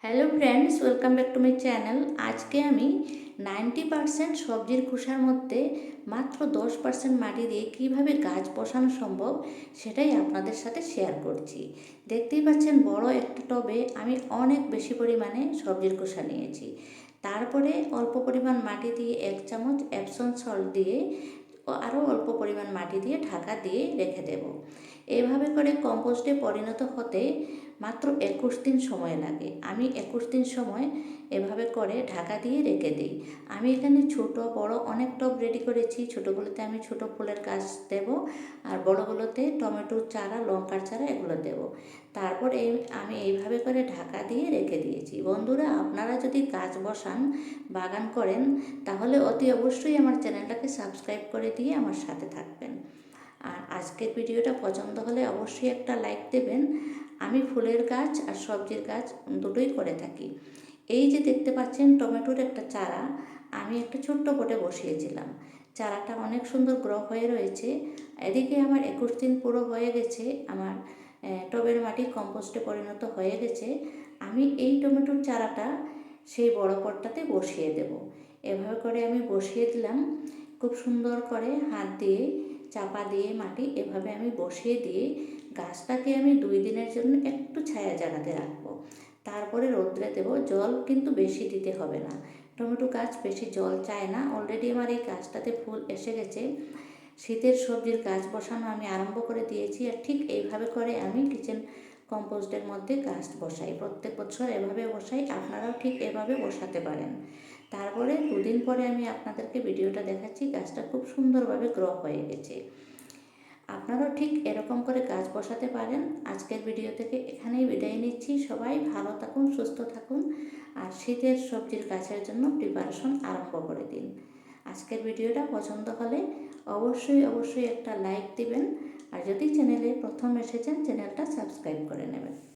Hello friends, welcome back to my channel. আজকে আমি 90% সবজির খোসার মধ্যে মাত্র 10% মাটি দিয়ে কিভাবে গাছ বসানো সম্ভব সেটাই আপনাদের সাথে শেয়ার করছি। দেখতেই পাচ্ছেন বড় একটা টবে আমি অনেক বেশি পরিমাণে সবজির খোসা নিয়েছি। তারপরে অল্প পরিমাণ মাটি দিয়ে 1 চামচ এপসম সল্ট দিয়ে আরও অল্প পরিমাণ মাটি দিয়ে ঢাকা দিয়ে রেখে দেব। এভাবে করে কম্পোস্টে পরিণত হতে মাত্র 21 দিন সময় লাগে। আমি 21 দিন সময় এভাবে করে ঢাকা দিয়ে রেখে দিই। আমি এখানে ছোট বড় অনেক টব রেডি করেছি। ছোটোগুলোতে আমি ছোট ফুলের গাছ দেব, আর বড়গুলোতে টমেটোর চারা, লঙ্কার চারা এগুলো দেব। তারপর আমি এইভাবে করে ঢাকা দিয়ে রেখে দিয়েছি। বন্ধুরা, আপনারা যদি গাছ বসান, বাগান করেন, তাহলে অতি অবশ্যই আমার চ্যানেলটাকে সাবস্ক্রাইব করে দিয়ে আমার সাথে থাকবেন। আর আজকের ভিডিওটা পছন্দ হলে অবশ্যই একটা লাইক দেবেন। আমি ফুলের গাছ আর সবজির গাছ দুটোই করে থাকি। এই যে দেখতে পাচ্ছেন টমেটোর একটা চারা আমি একটা ছোট্ট পটে বসিয়েছিলাম। চারাটা অনেক সুন্দর গ্রো হয়ে রয়েছে। এদিকে আমার 21 দিন পুরো হয়ে গেছে, আমার টবের মাটি কম্পোস্টে পরিণত হয়ে গেছে। আমি এই টমেটোর চারাটা সেই বড় পটটাতে বসিয়ে দেব। এভাবে করে আমি বসিয়ে দিলাম। খুব সুন্দর করে হাত দিয়ে চাপা দিয়ে মাটি এভাবে আমি বসিয়ে দিয়ে গাছটাকে আমি 2 দিনের জন্য একটু ছায়া জায়গাতে রাখবো। তারপরে রোদ্রে দেব। জল কিন্তু বেশি দিতে হবে না, টমেটো গাছ বেশি জল চায় না। অলরেডি আমার এই গাছটাতে ফুল এসে গেছে। শীতের সবজির গাছ বসানো আমি আরম্ভ করে দিয়েছি। আর ঠিক এইভাবে করে আমি কিচেন কম্পোস্টের মধ্যে গাছ বসাই। প্রত্যেক বছর এভাবে বসাই, আপনারাও ঠিক এভাবে বসাতে পারেন। তারপরে 2 দিন পরে আমি আপনাদেরকে ভিডিওটা দেখাচ্ছি। গাছটা খুব সুন্দরভাবে গ্রো হয়ে গেছে। আপনারাও ঠিক এরকম করে গাছ বসাতে পারেন। আজকের ভিডিও থেকে এখানেই বিদায় নিচ্ছি। সবাই ভালো থাকুন, সুস্থ থাকুন, আর শীতের সবজির গাছের জন্য প্রিপারেশন আরম্ভ করে দিন। আজকের ভিডিওটা পছন্দ হলে অবশ্যই একটা লাইক দিবেন, আর যদি চ্যানেলে প্রথম এসেছেন চ্যানেলটা সাবস্ক্রাইব করে নেবেন।